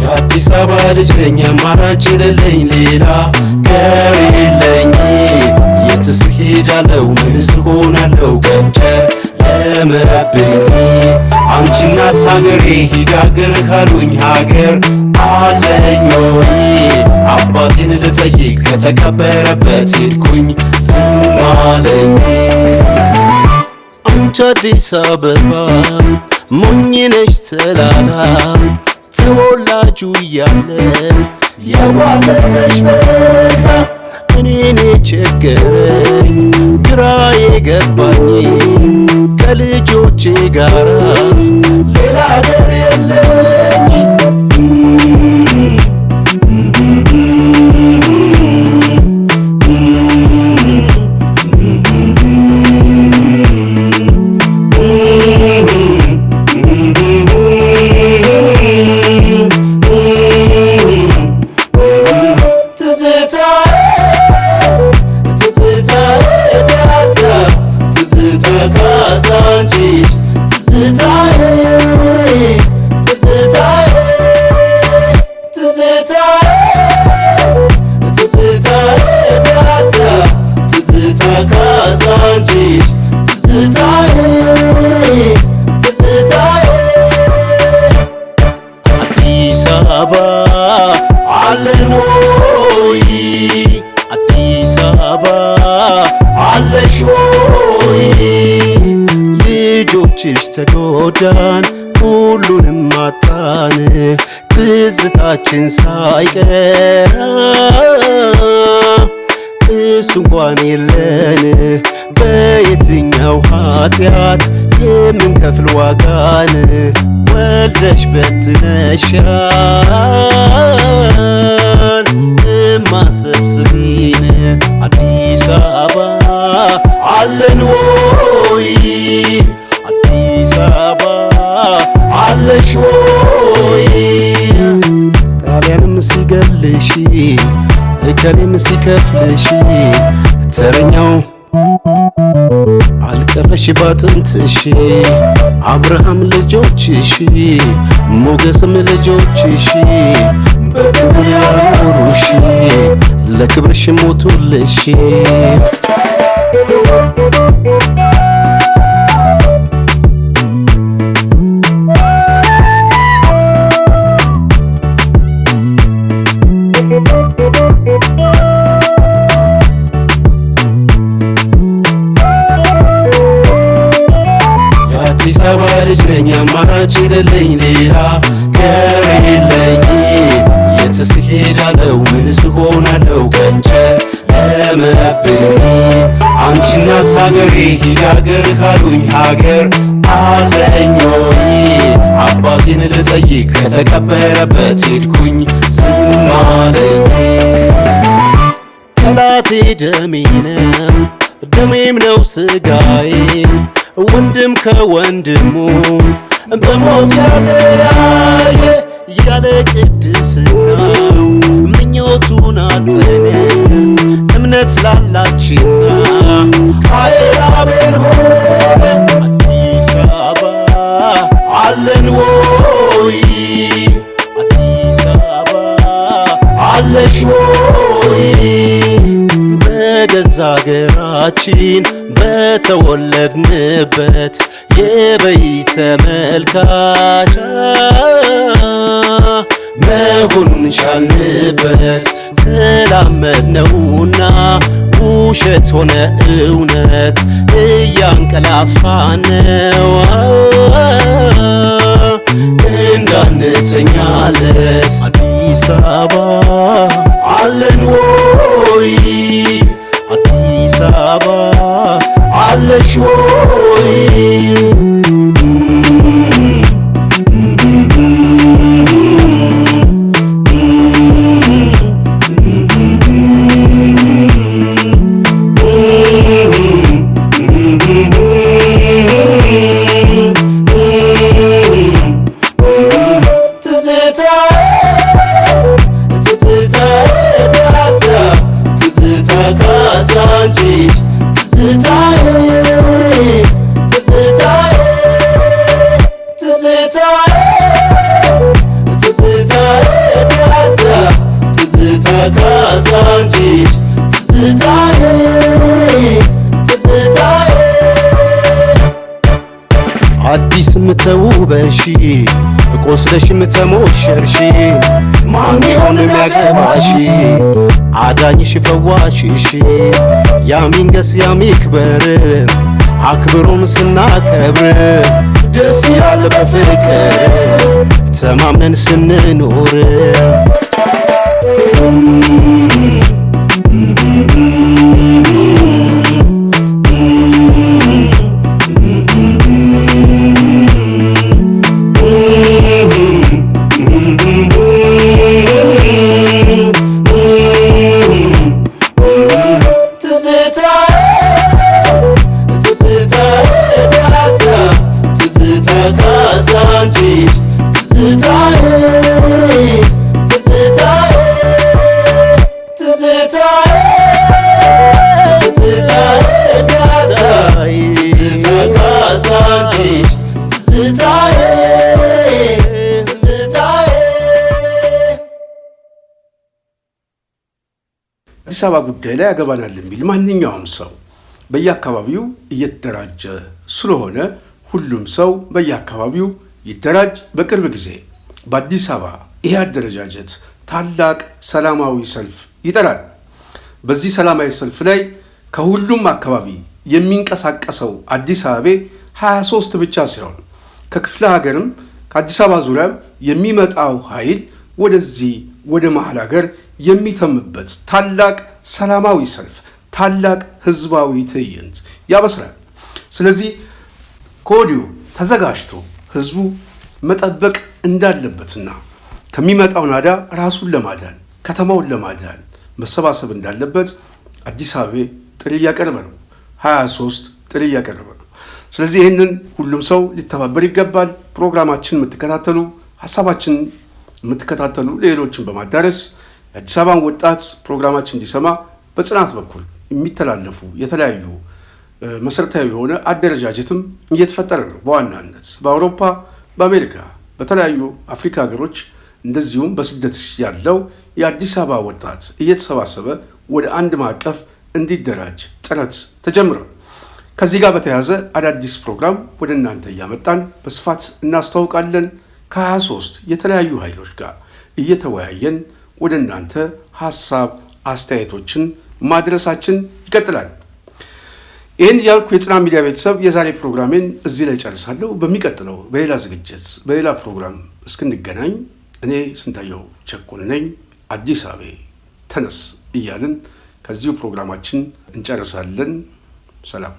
የአዲስ አበባ ልጅ ነኝ አማራጭ የሌለኝ ሌላ ገር የለኝ የትስ ሄዳለው ምንስ ሆናለው ቀን ጨለመብኝ አንቺ እናት ሀገሬ ሂድ አገር ካሉኝ ሀገር አለኝ ወይ አባቴን ልጠይቅ ከተቀበረበት ሄድኩኝ ዝም አለኝ አንቺ አዲስ አበባ ሞኝ ነሽ ተላላ ተወላጁ እያለ ያዋለደሽ በላ እኔን የቸገረኝ ግራ የገባኝ ከልጆቼ ጋራ ሌላ አገር የለኝ አዲስ አበባ አለን ወይ አዲስ አበባ አለሽ ወይ ልጆችሽ ተጎዳን ሁሉንም አጣን ትዝታችን ሳይቀር እሱ እንኳን የለን በየትኛው ኃጢአት የምንከፍል ዋጋን ወልደሽ በትነሻል እማሰብስቢን አዲስ አበባ አለን ወይ አዲስ አበባ አለሽ ወይ ጣሊያንም ሲገልሽ እከሌም ሲከፍልሽ ተረኛው አልቀረሽ ባጥንትሽ አብርሃም ልጆችሽ ሞገስም ልጆችሽ በክብር ያኖሩሽ ለክብርሽ ሞቱልሽ የአዲስ አበባ ልጅ ነኝ አማራጭ የሌለኝ ሌላ ገር የለኝ የትስ ሄዳለው ምንስ ሆናለው ቀን ጨለመብኝ አንቺ እናት ሀገሬ ሂድ አገር ካሉኝ ሀገር አለኝ ወይ አባቴን ልጠይቅ ከተቀበረበት ሄድኩኝ ዝም አለኝ ጠላቴ ደሜ ነው ደሜም ነው ስጋዬ ወንድም ከወንድሙ በሞት ያለያየ ያለ ቅድስናው ምኞቱን አጠነ እምነት ላላችና ቃየል አቤል ሆነ አዲስ አበባ አለን ወይ አዲስ አበባ አለሽ ወይ በገዛ አገራችን በተወለድንበት የበይ ተመልካች መሆኑን ቻልንበት ተላመድነውና ውሸት ሆነ እውነት እያንቀላፋነው እንዳንተኛለት አዲስ አበባ አለን ወይ አዲስ አበባ አለሽ ወይ አዲስ ምተውበሺ ቆስለሽ ምተሞሸርሺ ማን ይሆን የሚያገባሽ አዳኝሽ ፈዋሽሽ ያሚንገስ ያሚክበር አክብሮን ስናከብር ደስ ያለ በፍቅር ተማምነን ስንኖር አዲስ አበባ ጉዳይ ላይ ያገባናል የሚል ማንኛውም ሰው በየአካባቢው እየተደራጀ ስለሆነ ሁሉም ሰው በየአካባቢው ይደራጅ። በቅርብ ጊዜ በአዲስ አበባ ይህ አደረጃጀት ታላቅ ሰላማዊ ሰልፍ ይጠራል። በዚህ ሰላማዊ ሰልፍ ላይ ከሁሉም አካባቢ የሚንቀሳቀሰው አዲስ አበባ 23 ብቻ ሲሆን ከክፍለ ሀገርም ከአዲስ አበባ ዙሪያ የሚመጣው ኃይል ወደዚህ ወደ መሃል ሀገር የሚተምበት ታላቅ ሰላማዊ ሰልፍ ታላቅ ህዝባዊ ትዕይንት ያበስራል። ስለዚህ ከወዲሁ ተዘጋጅቶ ህዝቡ መጠበቅ እንዳለበትና ከሚመጣው ናዳ ራሱን ለማዳን ከተማውን ለማዳን መሰባሰብ እንዳለበት አዲስ አበባ ጥሪ እያቀረበ ነው። 23 ጥሪ እያቀረበ ነው። ስለዚህ ይህንን ሁሉም ሰው ሊተባበር ይገባል። ፕሮግራማችን የምትከታተሉ ሀሳባችን የምትከታተሉ ሌሎችን በማዳረስ የአዲስ አበባን ወጣት ፕሮግራማችን እንዲሰማ በጽናት በኩል የሚተላለፉ የተለያዩ መሰረታዊ የሆነ አደረጃጀትም እየተፈጠረ ነው። በዋናነት በአውሮፓ፣ በአሜሪካ፣ በተለያዩ አፍሪካ ሀገሮች እንደዚሁም በስደት ያለው የአዲስ አበባ ወጣት እየተሰባሰበ ወደ አንድ ማዕቀፍ እንዲደራጅ ጥረት ተጀምሯል። ከዚህ ጋር በተያያዘ አዳዲስ ፕሮግራም ወደ እናንተ እያመጣን በስፋት እናስተዋውቃለን። ከ23 የተለያዩ ኃይሎች ጋር እየተወያየን ወደ እናንተ ሐሳብ አስተያየቶችን ማድረሳችን ይቀጥላል። ይህን ያልኩ የጽናት ሚዲያ ቤተሰብ የዛሬ ፕሮግራሜን እዚህ ላይ ጨርሳለሁ። በሚቀጥለው በሌላ ዝግጅት በሌላ ፕሮግራም እስክንገናኝ እኔ ስንታየው ቸኮል ነኝ። አዲስ አበባ ተነስ እያልን ከዚሁ ፕሮግራማችን እንጨርሳለን። ሰላም።